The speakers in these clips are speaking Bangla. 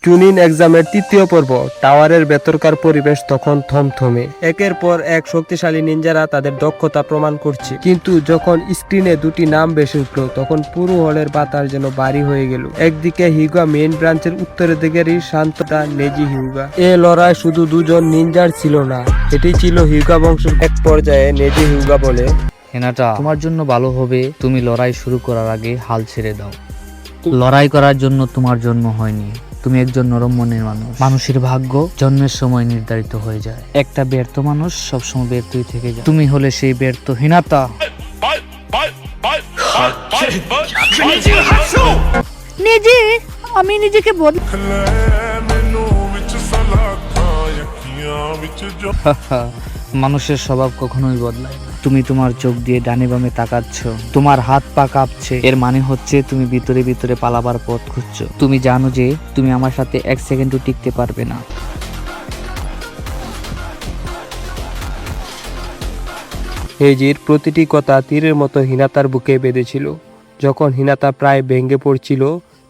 চুনিন এক্সামের তৃতীয় পর্ব। টাওয়ারের ভেতরকার পরিবেশ তখন থমথমে। একের পর এক শক্তিশালী নিনজারা তাদের দক্ষতা প্রমাণ করছে, কিন্তু যখন স্ক্রিনে দুটি নাম ভেসে উঠল তখন পুরো হলের বাতাস যেন ভারী হয়ে গেল। একদিকে হিউগা মেইন ব্রাঞ্চের উত্তরের দিকেরই শান্তটা নেজি হিউগা। এ লড়াই শুধু দুজন নিনজার ছিল না, এটি ছিল হিউগা বংশের। এক পর্যায়ে নেজি হিউগা বলে, হেনাটা, তোমার জন্য ভালো হবে তুমি লড়াই শুরু করার আগে হাল ছেড়ে দাও। লড়াই করার জন্য তোমার জন্ম হয়নি, তুমি একজন নরম মনের মানুষ। মানুষের ভাগ্য জন্মের সময় নির্ধারিত হয়ে যায়, একটা ব্যর্থ মানুষ সবসময় ব্যর্থই থেকে যায়। তুমি হলে সেই ব্যর্থ হিনাতা। নিজে আমি নিজেকে বদলে মানুষের স্বভাব কখনোই বদলায় না। তুমি তোমার চোখ দিয়ে ডানে বামে তাকাচ্ছ, তোমার হাত পা কাঁপছে, এর মানে হচ্ছে তুমি ভিতরে ভিতরে পালাবার পথ খুঁজছো। তুমি জানো যে তুমি আমার সাথে এক সেকেন্ডও টিকতে পারবে না। নেজির প্রতিটি কথা তীরের মতো হিনাতার বুকে বেঁধেছিল। যখন হিনাতা প্রায় ভেঙে পড়ছিল,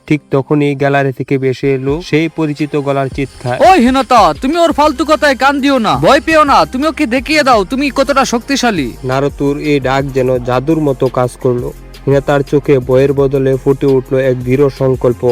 ঠিক তখনই গ্যালারি থেকে ভেসে এলো সেই পরিচিত গলার চিৎকার। ওই হিনাতা, তুমি ওর ফালতু কথায় কান দিও না, ভয় পেও না, তুমি ওকে দেখিয়ে দাও তুমি কতটা শক্তিশালী। নারুতোর এই ডাক যেন জাদুর মতো কাজ করলো। হিনাতার চোখে ভয়ের বদলে ফুটে উঠল এক দৃঢ় সংকল্প।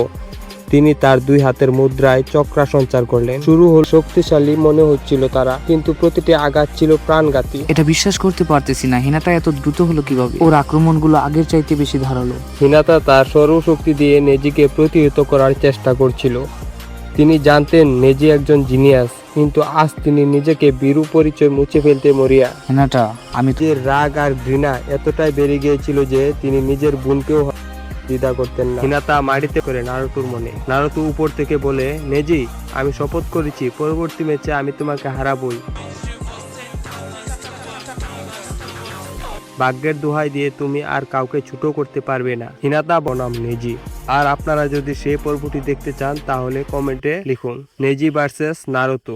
তিনি তার দুই হাতের মুদ্রায় চক্রা সঞ্চার করলেন। শুরু হল শক্তিশালী মনে হচ্ছিল তারা, কিন্তু প্রতিটি আঘাত ছিল প্রাণঘাতী। এটা বিশ্বাস করতে পারতেছি না, হিনাতা এত দ্রুত হলো কিভাবে? ওর আক্রমণগুলো আগের চাইতে বেশি ধারালো। হিনাতা তার সর্বশক্তি দিয়ে নেজিকে প্রতিহত করার চেষ্টা করছিল। তিনি জানতেন নেজি একজন জিনিয়াস, কিন্তু আজ তিনি নিজেকে বীরু পরিচয় মুছে ফেলতে মরিয়া। হিনাতা, আমি যে রাগ আর ঘৃণা এতটাই বেড়ে গিয়েছিল যে তিনি নিজের বোনকেও দ্বিধা করতেন না। হিনাতা মাটিতে করে নারুতোর মনে। নারুতো উপর থেকে বলে, নেজি, আমি শপথ করেছি পরবর্তী ম্যাচে আমি তোমাকে হারাবই। ভাগ্যের দোহাই দিয়ে তুমি আর কাউকে ছোট করতে পারবে না। হিনাতা বনাম নেজি। আর আপনারা যদি সেই পর্বটি দেখতে চান তাহলে কমেন্টে লিখুন নেজি ভার্সেস নারুতো।